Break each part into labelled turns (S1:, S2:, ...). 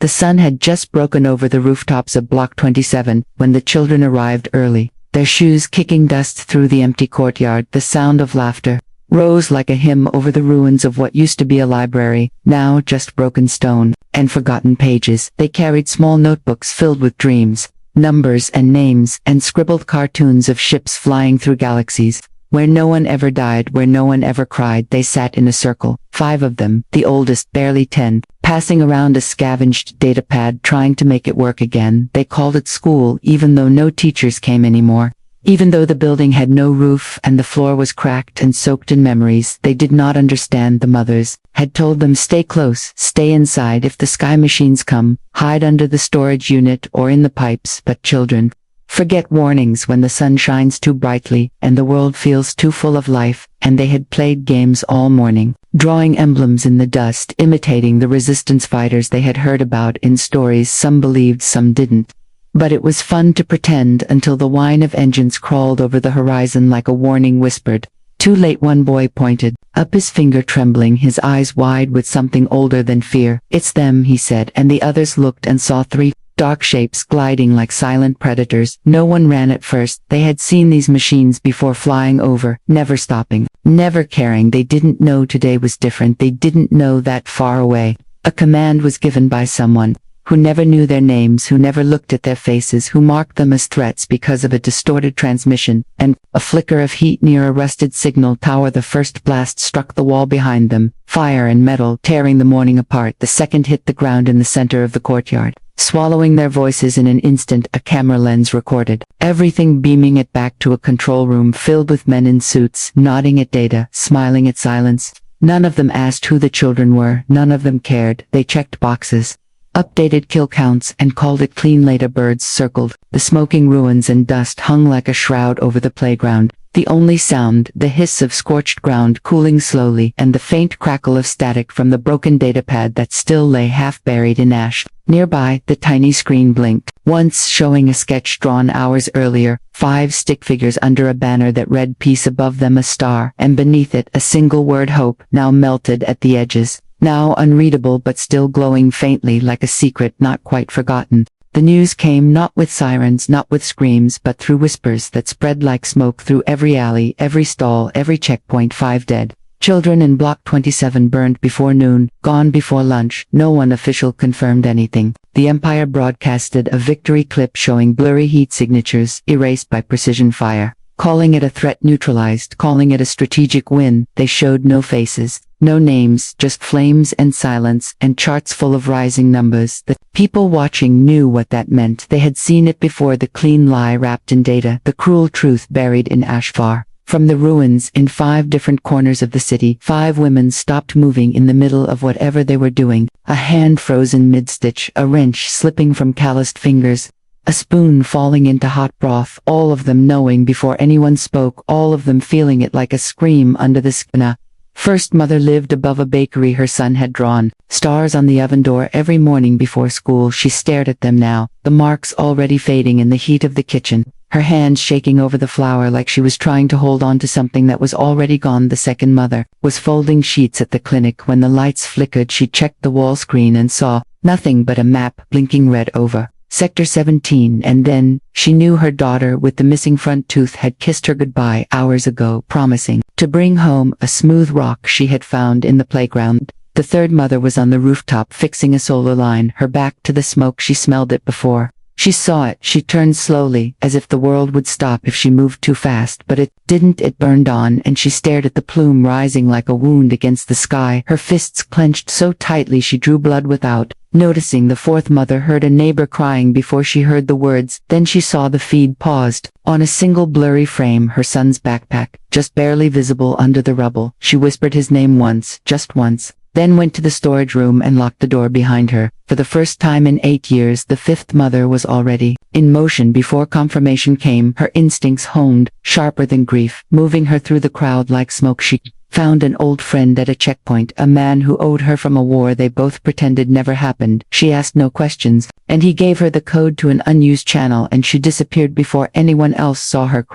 S1: The sun had just broken over the rooftops of Block 27 when the children arrived early, their shoes kicking dust through the empty courtyard. The sound of laughter rose like a hymn over the ruins of what used to be a library, now just broken stone and forgotten pages. They carried small notebooks filled with dreams, numbers and names, and scribbled cartoons of ships flying through galaxies. Where no one ever died, where no one ever cried. They sat in a circle, 5 of them, the oldest barely 10, passing around a scavenged datapad trying to make it work again. They called it school even though no teachers came anymore. Even though the building had no roof and the floor was cracked and soaked in memories they did not understand. The mothers had told them, stay close, stay inside. If the sky machines come, hide under the storage unit or in the pipes. But children forget warnings when the sun shines too brightly and the world feels too full of life, and they had played games all morning, drawing emblems in the dust, imitating the resistance fighters they had heard about in stories. Some believed, some didn't. But it was fun to pretend until the whine of engines crawled over the horizon like a warning whispered. Too late. One boy pointed up, his finger trembling, his eyes wide with something older than fear. It's them, he said, and the others looked and saw 3 dark shapes gliding like silent predators. No one ran at first. They had seen these machines before, flying over, never stopping, never caring. They didn't know today was different. They didn't know that far away a command was given by someone who never knew their names, who never looked at their faces, who marked them as threats because of a distorted transmission, and a flicker of heat near a rusted signal tower. The first blast struck the wall behind them, fire and metal tearing the morning apart. The second hit the ground in the center of the courtyard, swallowing their voices in an instant. A camera lens recorded everything, beaming it back to a control room filled with men in suits, nodding at data, smiling at silence. None of them asked who the children were, none of them cared. They checked boxes, updated kill counts, and called it clean. Later birds circled, the smoking ruins and dust hung like a shroud over the playground. The only sound, the hiss of scorched ground cooling slowly, and the faint crackle of static from the broken datapad that still lay half buried in ash. Nearby, the tiny screen blinked, once showing a sketch drawn hours earlier, 5 stick figures under a banner that read peace, above them a star, and beneath it a single word, hope, now melted at the edges, now unreadable but still glowing faintly like a secret not quite forgotten. The news came not with sirens, not with screams, but through whispers that spread like smoke through every alley, every stall, every checkpoint. 5 dead children in Block 27 burned before noon, gone before lunch. No one official confirmed anything. The Empire broadcasted a victory clip showing blurry heat signatures erased by precision fire, calling it a threat neutralized, calling it a strategic win. They showed no faces, no names, just flames and silence, and charts full of rising numbers. The people watching knew what that meant. They had seen it before, the clean lie wrapped in data, the cruel truth buried in ash. Far from the ruins, in 5 different corners of the city, 5 women stopped moving in the middle of whatever they were doing, a hand frozen mid-stitch, a wrench slipping from calloused fingers, a spoon falling into hot broth. All of them knowing before anyone spoke, all of them feeling it like a scream under the skin. First mother lived above a bakery her son had drawn, stars on the oven door every morning before school. She stared at them now, the marks already fading in the heat of the kitchen, her hands shaking over the flour like she was trying to hold on to something that was already gone. The second mother was folding sheets at the clinic when the lights flickered. She checked the wall screen and saw nothing but a map blinking red over Sector 17, and then she knew her daughter with the missing front tooth had kissed her goodbye hours ago, promising to bring home a smooth rock she had found in the playground. The third mother was on the rooftop fixing a solar line, her back to the smoke. She smelled it before she saw it. She turned slowly, as if the world would stop if she moved too fast, but it didn't. It burned on, and she stared at the plume rising like a wound against the sky, her fists clenched so tightly she drew blood without noticing. The fourth mother heard a neighbor crying before she heard the words. Then she saw the feed paused on a single blurry frame, her son's backpack, just barely visible under the rubble. She whispered his name once, just once, then went to the storage room and locked the door behind her. For the first time in 8 years, the fifth mother was already in motion. Before confirmation came, her instincts honed, sharper than grief, moving her through the crowd like smoke. She found an old friend at a checkpoint, a man who owed her from a war they both pretended never happened. She asked no questions, and he gave her the code to an unused channel, and she disappeared before anyone else saw her.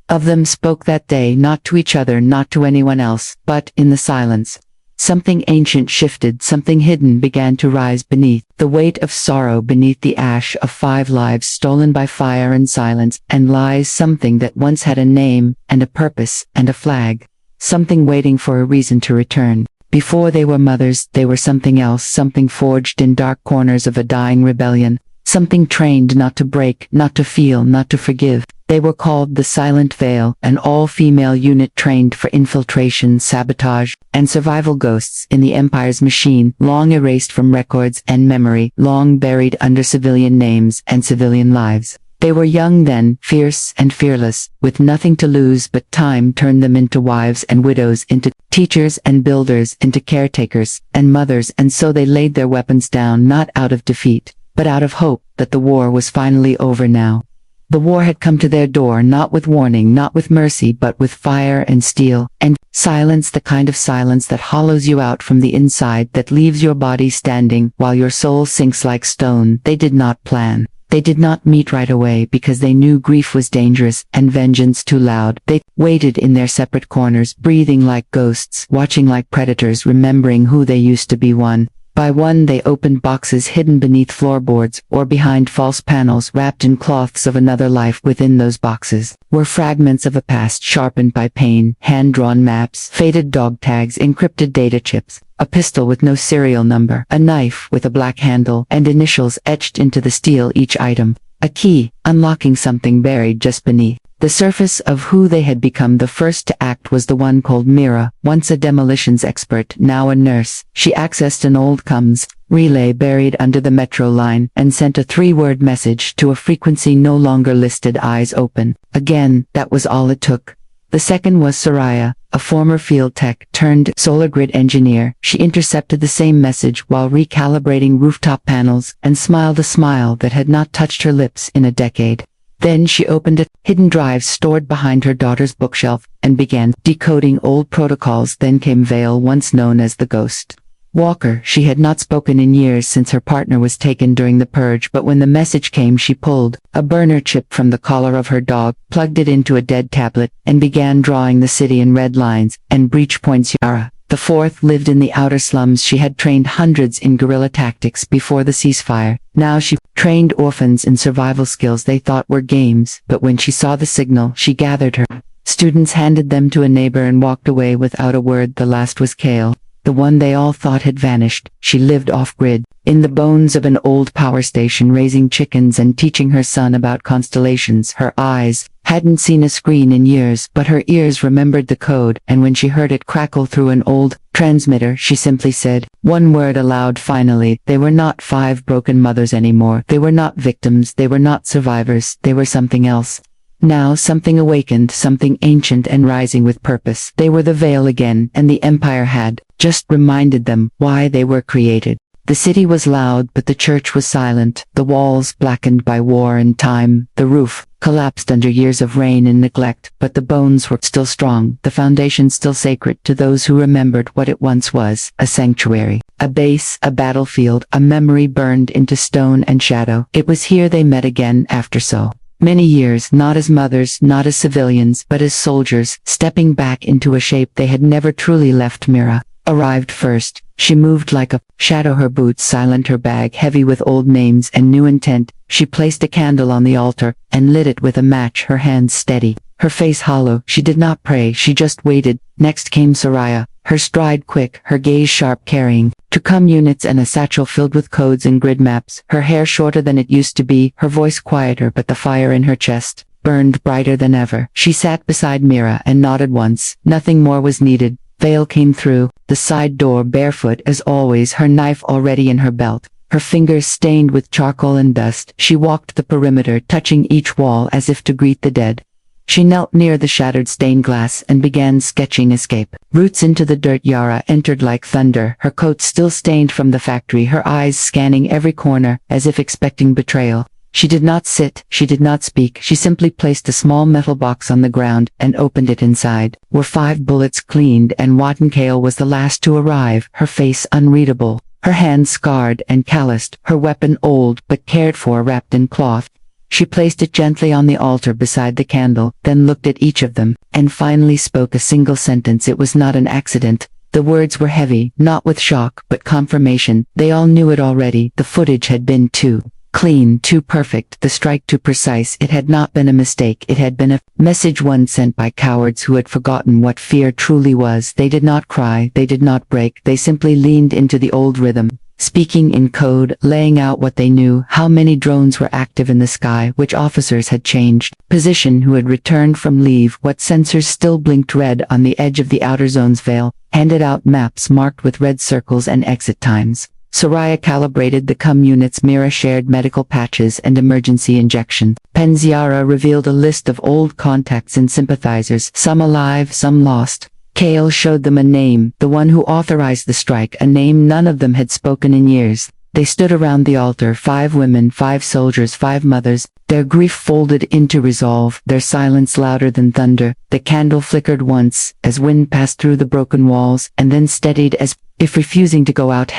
S1: Of them spoke that day, not to each other, not to anyone else, but in the silence. Something ancient shifted, something hidden began to rise beneath. The weight of sorrow beneath the ash of 5 lives stolen by fire and silence, and lies something that once had a name, and a purpose, and a flag. Something waiting for a reason to return. Before they were mothers, they were something else, something forged in dark corners of a dying rebellion. Something trained not to break, not to feel, not to forgive. They were called the Silent Veil, an all-female unit trained for infiltration, sabotage, and survival, ghosts in the Empire's machine, long erased from records and memory, long buried under civilian names and civilian lives. They were young then, fierce and fearless, with nothing to lose but time turned them into wives and widows, into teachers and builders, into caretakers and mothers, and so they laid their weapons down, not out of defeat, but out of hope that the war was finally over now. The war had come to their door, not with warning, not with mercy, but with fire and steel, and silence, the kind of silence that hollows you out from the inside, that leaves your body standing while your soul sinks like stone. They did not plan. They did not meet right away because they knew grief was dangerous and vengeance too loud. They waited in their separate corners, breathing like ghosts, watching like predators, remembering who they used to be. One by one they opened boxes hidden beneath floorboards or behind false panels, wrapped in cloths of another life. Within those boxes were fragments of a past sharpened by pain, hand-drawn maps, faded dog tags, encrypted data chips, a pistol with no serial number, a knife with a black handle, and initials etched into the steel each item, a key, unlocking something buried just beneath the surface of who they had become. The first to act was the one called Mira, once a demolitions expert, now a nurse. She accessed an old comms relay buried under the metro line and sent a 3-word message to a frequency no longer listed. Eyes open. Again, that was all it took. The second was Soraya, a former field tech turned solar grid engineer. She intercepted the same message while recalibrating rooftop panels and smiled a smile that had not touched her lips in a decade. Then she opened a hidden drive stored behind her daughter's bookshelf and began decoding old protocols. Then came Vale, once known as the Ghost Walker. She had not spoken in years since her partner was taken during the purge, but when the message came, she pulled a burner chip from the collar of her dog, plugged it into a dead tablet, and began drawing the city in red lines and breach points. Yara, the fourth, lived in the outer slums. She had trained hundreds in guerrilla tactics before the ceasefire. Now she trained orphans in survival skills they thought were games, but when she saw the signal, she gathered her students, handed them to a neighbor, and walked away without a word. The last was Kale, the one they all thought had vanished. She lived off-grid, in the bones of an old power station, raising chickens and teaching her son about constellations. Her eyes hadn't seen a screen in years, but her ears remembered the code, and when she heard it crackle through an old transmitter, she simply said one word aloud. Finally, they were not 5 broken mothers anymore. They were not victims. They were not survivors. They were something else. Now something awakened, something ancient and rising with purpose. They were the Veil again, and the Empire had just reminded them why they were created. The city was loud, but the church was silent. The walls blackened by war and time. The roof collapsed under years of rain and neglect, but the bones were still strong, the foundation still sacred to those who remembered what it once was, a sanctuary, a base, a battlefield, a memory burned into stone and shadow. It was here they met again after so many years, not as mothers, not as civilians, but as soldiers, stepping back into a shape they had never truly left. Mira arrived first. She moved like a shadow, her boots silent, her bag heavy with old names and new intent. She placed a candle on the altar and lit it with a match, her hands steady, her face hollow. She did not pray, she just waited. Next came Soraya, her stride quick, her gaze sharp, carrying 2 units and a satchel filled with codes and grid maps, her hair shorter than it used to be, her voice quieter, but the fire in her chest burned brighter than ever. She sat beside Mira and nodded once. Nothing more was needed. Vale came through the side door, barefoot as always, her knife already in her belt, her fingers stained with charcoal and dust. She walked the perimeter, touching each wall as if to greet the dead. She knelt near the shattered stained glass and began sketching escape routes into the dirt. Yara entered like thunder, her coat still stained from the factory, her eyes scanning every corner as if expecting betrayal. She did not sit, she did not speak, she simply placed a small metal box on the ground and opened it. Inside were 5 bullets cleaned, and Kale was the last to arrive, her face unreadable, her hands scarred and calloused, her weapon old but cared for, wrapped in cloth. She placed it gently on the altar beside the candle, then looked at each of them, and finally spoke a single sentence. It was not an accident. The words were heavy, not with shock, but confirmation. They all knew it already. The footage had been too clean, too perfect, the strike too precise. It had not been a mistake. It had been a message, one sent by cowards who had forgotten what fear truly was. They did not cry, they did not break, they simply leaned into the old rhythm, speaking in code, laying out what they knew, how many drones were active in the sky, which officers had changed position, who had returned from leave, what sensors still blinked red on the edge of the outer zone's veil, handed out maps marked with red circles and exit times. Soraya calibrated the units. Mira shared medical patches and emergency injection. Penziara revealed a list of old contacts and sympathizers, some alive, some lost. Kale showed them a name, the one who authorized the strike, a name none of them had spoken in years. They stood around the altar, 5 women, 5 soldiers, 5 mothers, their grief folded into resolve, their silence louder than thunder. The candle flickered once, as wind passed through the broken walls, and then steadied as if refusing to go out.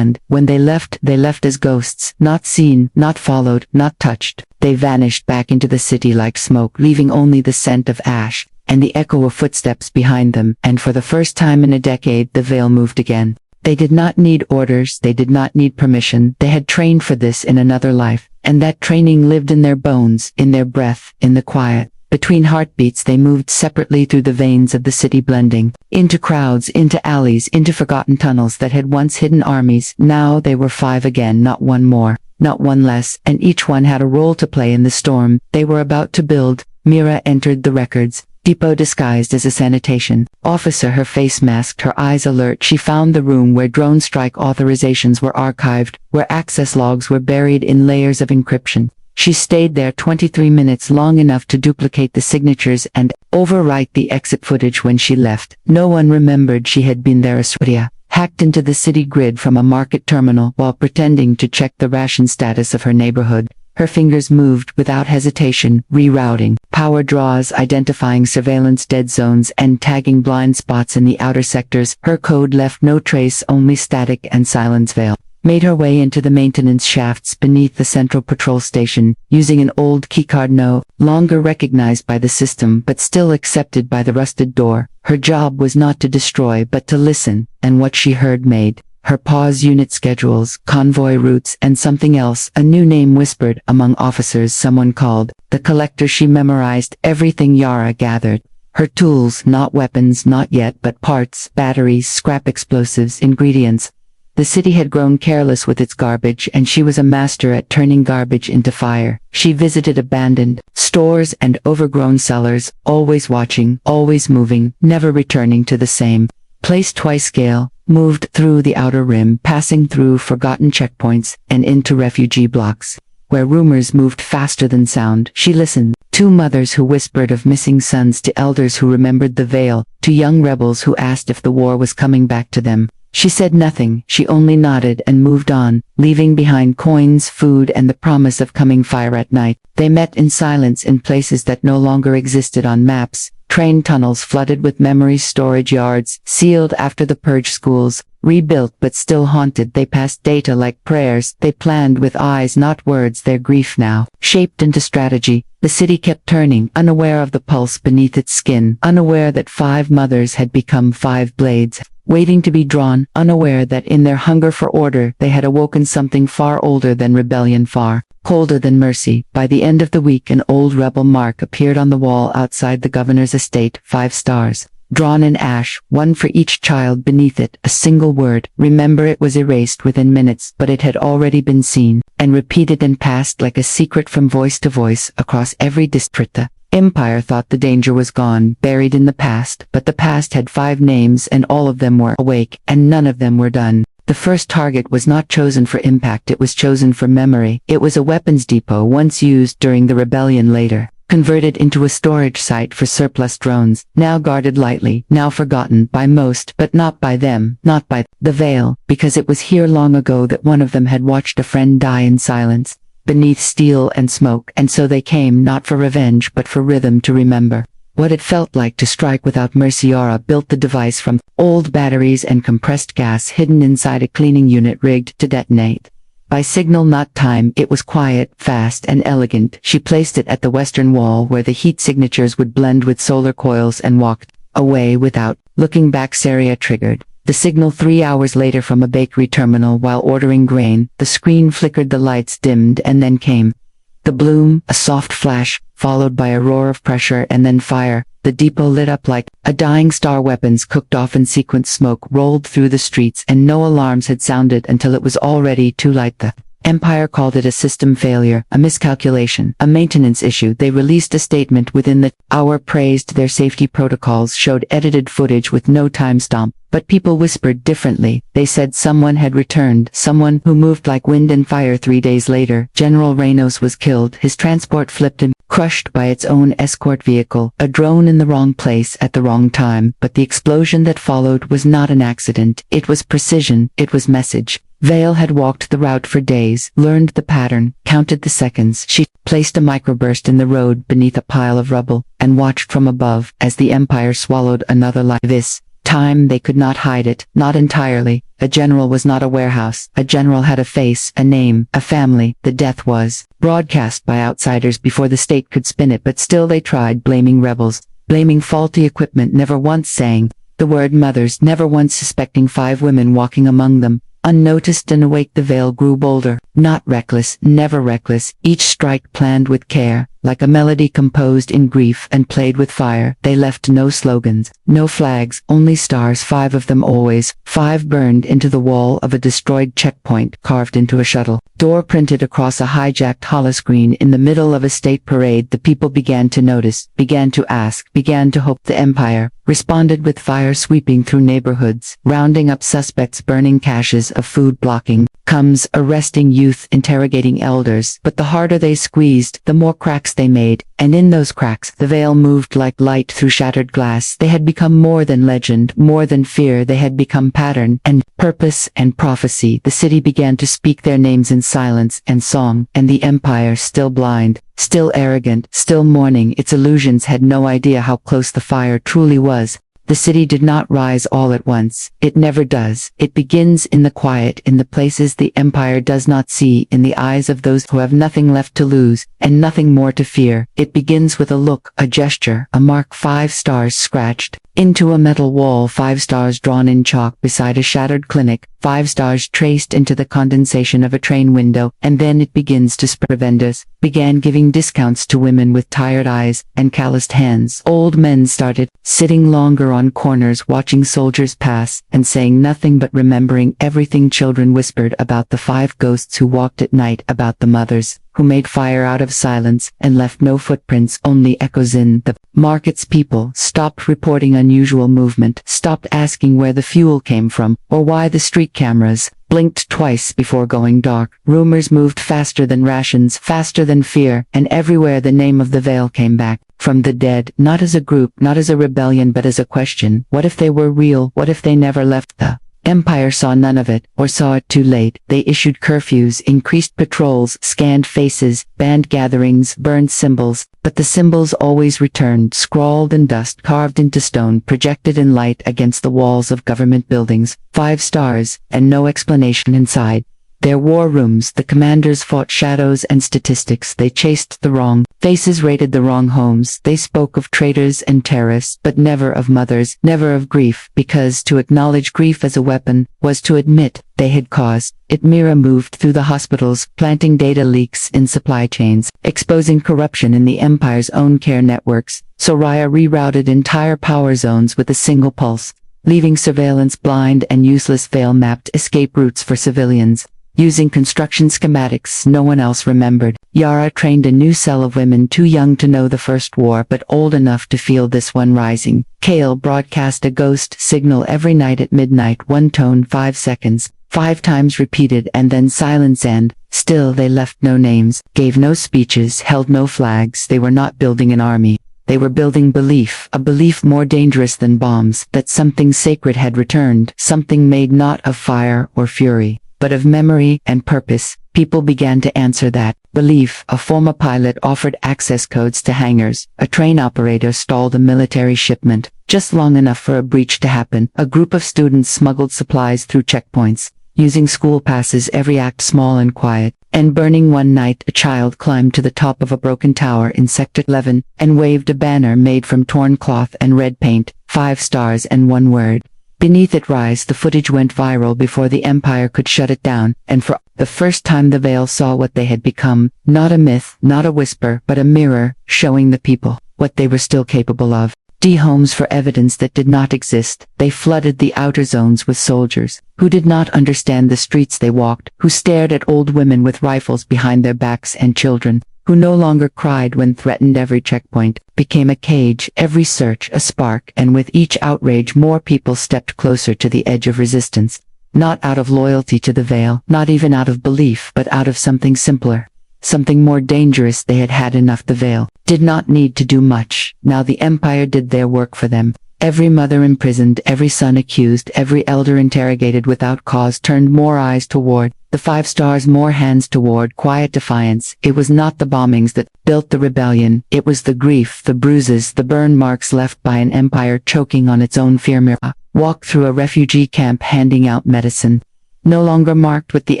S1: When they left as ghosts, not seen, not followed, not touched. They vanished back into the city like smoke, leaving only the scent of ash and the echo of footsteps behind them, and for the first time in a decade the veil moved again. They did not need orders, they did not need permission, they had trained for this in another life, and that training lived in their bones, in their breath, in the quiet. Between heartbeats they moved separately through the veins of the city, blending into crowds, into alleys, into forgotten tunnels that had once hidden armies. Now they were 5 again, not one more, not one less, and each one had a role to play in the storm they were about to build. Mira entered the records depot disguised as a sanitation officer, her face masked, her eyes alert. She found the room where drone strike authorizations were archived, where access logs were buried in layers of encryption. She stayed there 23 minutes, long enough to duplicate the signatures and overwrite the exit footage. When she left, no one remembered she had been there. Asria hacked into the city grid from a market terminal while pretending to check the ration status of her neighborhood. Her fingers moved without hesitation, rerouting power draws, identifying surveillance dead zones, and tagging blind spots in the outer sectors. Her code left no trace, only static and silence. Veil made her way into the maintenance shafts beneath the central patrol station, using an old keycard no longer recognized by the system but still accepted by the rusted door. Her job was not to destroy but to listen, and what she heard made her pause. Unit schedules, convoy routes, and something else, a new name whispered among officers. Someone called the collector. She memorized everything Yara gathered. Her tools, not weapons, not yet, but parts, batteries, scrap explosives, ingredients. The city had grown careless with its garbage, and she was a master at turning garbage into fire. She visited abandoned stores and overgrown cellars, always watching, always moving, never returning to the same place twice. Scale moved through the outer rim, passing through forgotten checkpoints and into refugee blocks, where rumors moved faster than sound. She listened. 2 mothers who whispered of missing sons, to elders who remembered the veil, to young rebels who asked if the war was coming back to them. She said nothing, she only nodded and moved on, leaving behind coins, food, and the promise of coming fire at night. They met in silence in places that no longer existed on maps. Train tunnels flooded with memories, storage yards, sealed after the purge, schools, rebuilt but still haunted. They passed data like prayers, they planned with eyes not words, their grief now shaped into strategy. The city kept turning, unaware of the pulse beneath its skin, unaware that 5 mothers had become 5 blades, waiting to be drawn, unaware that in their hunger for order they had awoken something far older than rebellion, far colder than mercy. By the end of the week, an old rebel mark appeared on the wall outside the governor's estate, 5 stars, drawn in ash, 1 for each child. Beneath it, a single word, remember. It was erased within minutes, but it had already been seen and repeated and passed like a secret from voice to voice across every district. The Empire thought the danger was gone, buried in the past, but the past had 5 names, and all of them were awake, and none of them were done. The first target was not chosen for impact, it was chosen for memory. It was a weapons depot once used during the rebellion, later converted into a storage site for surplus drones, now guarded lightly, now forgotten by most, but not by them, not by the Veil, because it was here long ago that one of them had watched a friend die in silence, beneath steel and smoke, and so they came not for revenge but for rhythm, to remember what it felt like to strike without mercy. Yara built the device from old batteries and compressed gas hidden inside a cleaning unit rigged to detonate by signal, not time. It was quiet, fast, and elegant. She placed it at the western wall where the heat signatures would blend with solar coils and walked away without looking back. Saria triggered The signal 3 hours later from a bakery terminal while ordering grain, the screen flickered, the lights dimmed, and then came the bloom, a soft flash, followed by a roar of pressure and then fire. The depot lit up like a dying star. Weapons cooked off in sequence. Smoke rolled through the streets and no alarms had sounded until it was already too late. The Empire called it a system failure, a miscalculation, a maintenance issue. They released a statement within the hour, praised their safety protocols, showed edited footage with no timestamp. But people whispered differently. They said someone had returned, someone who moved like wind and fire. 3 days later, General Reynos was killed, his transport flipped and crushed by its own escort vehicle, a drone in the wrong place at the wrong time. But the explosion that followed was not an accident. It was precision, it was message. Vale had walked the route for days, learned the pattern, counted the seconds. She placed a microburst in the road beneath a pile of rubble, and watched from above as the Empire swallowed another life. This time they could not hide it, not entirely. A general was not a warehouse. A general had a face, a name, a family. The death was broadcast by outsiders before the state could spin it, but still they tried, blaming rebels, blaming faulty equipment, never once saying the word mothers, never once suspecting 5 women walking among them. Unnoticed and awake, the Vale grew bolder, not reckless, never reckless, each strike planned with care, like a melody composed in grief and played with fire. They left no slogans, no flags, only stars, 5 of them always, 5 burned into the wall of a destroyed checkpoint, carved into a shuttle door printed across a hijacked holoscreen in the middle of a state parade. The people began to notice, began to ask, began to hope. The Empire responded with fire sweeping through neighborhoods, rounding up suspects, burning caches of food, blocking comes, arresting youth, interrogating elders. But the harder they squeezed, the more cracks they made, and in those cracks the Vale moved like light through shattered glass. They had become more than legend, more than fear. They had become pattern and purpose and prophecy. The city began to speak their names in silence and song, and the Empire, still blind, still arrogant, still mourning its illusions, had no idea how close the fire truly was. The city did not rise all at once. It never does. It begins in the quiet, in the places the Empire does not see, in the eyes of those who have nothing left to lose, and nothing more to fear. It begins with a look, a gesture, a mark, 5 stars scratched into a metal wall, 5 stars drawn in chalk beside a shattered clinic, 5 stars traced into the condensation of a train window, and then it begins to spread. Vendors began giving discounts to women with tired eyes and calloused hands. Old men started sitting longer on corners, watching soldiers pass, and saying nothing but remembering everything. Children whispered about the 5 ghosts who walked at night, about the mothers who made fire out of silence and left no footprints, only echoes in the markets. People stopped reporting unusual movement, stopped asking where the fuel came from, or why the street cameras blinked twice before going dark. Rumors moved faster than rations, faster than fear, and everywhere the name of the Vale came back from the dead, not as a group, not as a rebellion, but as a question. What if they were real? What if they never left? The Empire saw none of it, or saw it too late. They issued curfews, increased patrols, scanned faces, banned gatherings, burned symbols, but the symbols always returned, scrawled in dust, carved into stone, projected in light against the walls of government buildings. 5 stars, and no explanation inside their war rooms. The commanders fought shadows and statistics. They chased the wrong faces, raided the wrong homes. They spoke of traitors and terrorists, but never of mothers, never of grief, because to acknowledge grief as a weapon was to admit they had caused it. Mira moved through the hospitals, planting data leaks in supply chains, exposing corruption in the Empire's own care networks. Soraya rerouted entire power zones with a single pulse, leaving surveillance blind and useless. Vale mapped escape routes for civilians, using construction schematics no one else remembered. Yara trained a new cell of women too young to know the first war but old enough to feel this one rising. Kale broadcast a ghost signal every night at midnight, one tone, 5 seconds, 5 times repeated, and then silence, and still they left no names, gave no speeches, held no flags. They were not building an army. They were building belief, a belief more dangerous than bombs, that something sacred had returned, something made not of fire or fury, but of memory and purpose. People began to answer that belief. A former pilot offered access codes to hangars. A train operator stalled a military shipment, just long enough for a breach to happen. A group of students smuggled supplies through checkpoints, using school passes, every act small and quiet. And burning one night, a child climbed to the top of a broken tower in Sector 11 and waved a banner made from torn cloth and red paint, 5 stars and one word: Beneath it rise, the footage went viral before the empire could shut it down, and for the first time the Veil saw what they had become, not a myth, not a whisper, but a mirror, showing the people what they were still capable of. Homes for evidence that did not exist, they flooded the outer zones with soldiers, who did not understand the streets they walked, who stared at old women with rifles behind their backs and children, who no longer cried when threatened. Every checkpoint became a cage, every search a spark, and with each outrage more people stepped closer to the edge of resistance, not out of loyalty to the Veil, not even out of belief, but out of something simpler. Something more dangerous. They had had enough. The Veil did not need to do much. Now the empire did their work for them. Every mother imprisoned, every son accused, every elder interrogated without cause turned more eyes toward the 5 stars, more hands toward quiet defiance. It was not the bombings that built the rebellion. It was the grief, the bruises, the burn marks left by an empire choking on its own fear. Mira walked through a refugee camp handing out medicine. No longer marked with the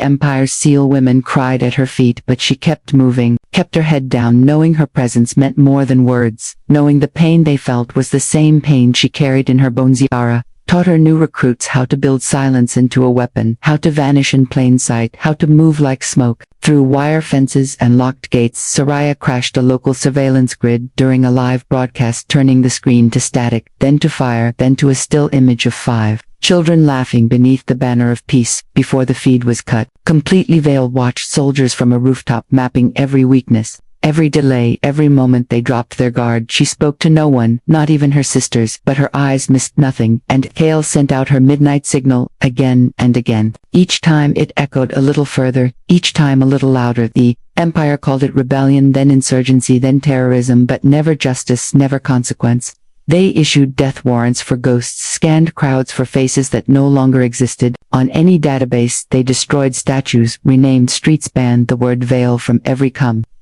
S1: empire's seal, women cried at her feet, but she kept moving, kept her head down, knowing her presence meant more than words, knowing the pain they felt was the same pain she carried in her bones. Yara taught her new recruits how to build silence into a weapon, how to vanish in plain sight, how to move like smoke. Through wire fences and locked gates, Soraya crashed a local surveillance grid during a live broadcast, turning the screen to static, then to fire, then to a still image of 5 children laughing beneath the banner of peace. Before the feed was cut, completely veiled watched soldiers from a rooftop, mapping every weakness, every delay, every moment they dropped their guard. She spoke to no one, not even her sisters, but her eyes missed nothing, and Kale sent out her midnight signal, again and again. Each time it echoed a little further, each time a little louder. The empire called it rebellion, then insurgency, then terrorism, but never justice, never consequence. They issued death warrants for ghosts, scanned crowds for faces that no longer existed. On any database, they destroyed statues, renamed streets, banned the word Veil from every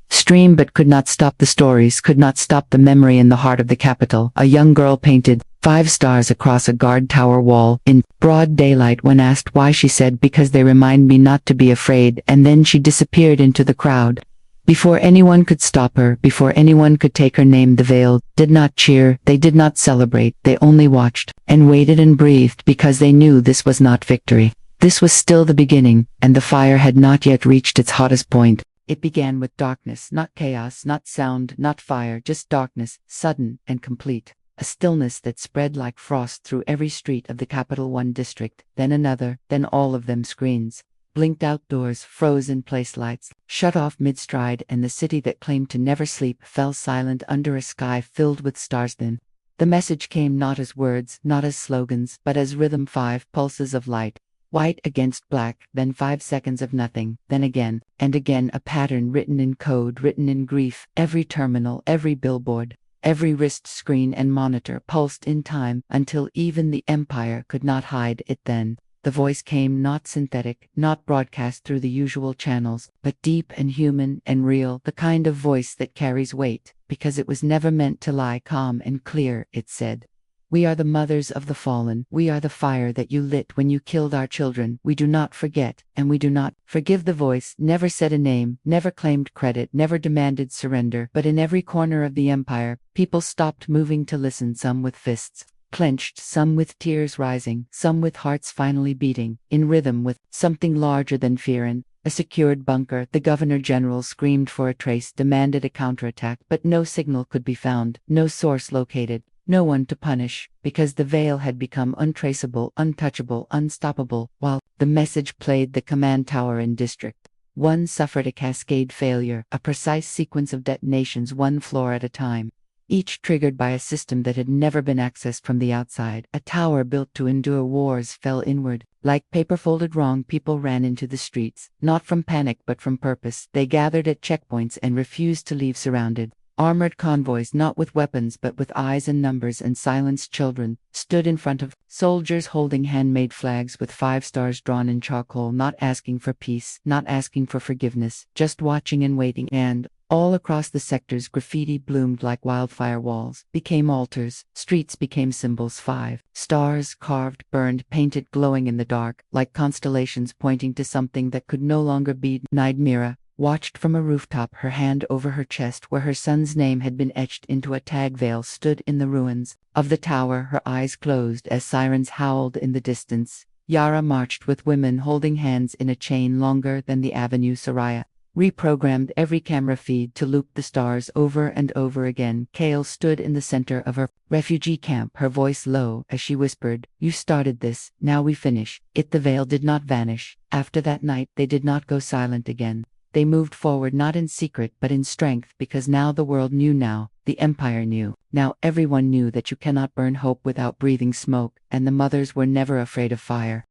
S1: stream, but could not stop the stories, could not stop the memory. In the heart of the capital, a young girl painted 5 stars across a guard tower wall. In broad daylight, when asked why, she said, "Because they remind me not to be afraid," and then she disappeared into the crowd. Before anyone could stop her, before anyone could take her name, the Veil did not cheer, they did not celebrate, they only watched, and waited and breathed, because they knew this was not victory. This was still the beginning, and the fire had not yet reached its hottest point. It began with darkness, not chaos, not sound, not fire, just darkness, sudden and complete. A stillness that spread like frost through every street of the Capital One district, then another, then all of them. Screens blinked outdoors, froze in place, lights shut off mid-stride, and the city that claimed to never sleep fell silent under a sky filled with stars. Then the message came, not as words, not as slogans, but as rhythm. 5 pulses of light, white against black, then 5 seconds of nothing, then again, and again, a pattern written in code, written in grief. Every terminal, every billboard, every wrist screen and monitor pulsed in time, until even the empire could not hide it. Then the voice came, not synthetic, not broadcast through the usual channels, but deep and human and real, the kind of voice that carries weight, because it was never meant to lie. Calm and clear, it said, "We are the mothers of the fallen. We are the fire that you lit when you killed our children. We do not forget, and we do not forgive." The voice never said a name, never claimed credit, never demanded surrender, but in every corner of the empire, people stopped moving to listen, some with fists clenched, some with tears rising, some with hearts finally beating, in rhythm with something larger than fear. In a secured bunker, the governor general screamed for a trace, demanded a counterattack, but no signal could be found, no source located, no one to punish, because the Veil had become untraceable, untouchable, unstoppable. While the message played, the command tower in District 1 suffered a cascade failure, a precise sequence of detonations, one floor at a time, each triggered by a system that had never been accessed from the outside. A tower built to endure wars fell inward. Like paper folded wrong, people ran into the streets, not from panic but from purpose. They gathered at checkpoints and refused to leave. Surrounded, armored convoys, not with weapons but with eyes and numbers, and silenced children stood in front of soldiers holding handmade flags with 5 stars drawn in charcoal, not asking for peace, not asking for forgiveness, just watching and waiting. And all across the sectors, graffiti bloomed like wildfire. Walls became altars, streets became symbols. 5 stars, carved, burned, painted, glowing in the dark, like constellations pointing to something that could no longer be denied. Mira watched from a rooftop, her hand over her chest where her son's name had been etched into a tag. Veil stood in the ruins of the tower, her eyes closed as sirens howled in the distance. Yara marched with women holding hands in a chain longer than the avenue. Soraya reprogrammed every camera feed to loop the stars over and over again. Kale stood in the center of her refugee camp, her voice low as she whispered, "You started this, now we finish it." The veil did not vanish. After that night they did not go silent again. They moved forward not in secret but in strength, because now the world knew, now the Empire knew, now everyone knew that you cannot burn hope without breathing smoke, and the mothers were never afraid of fire.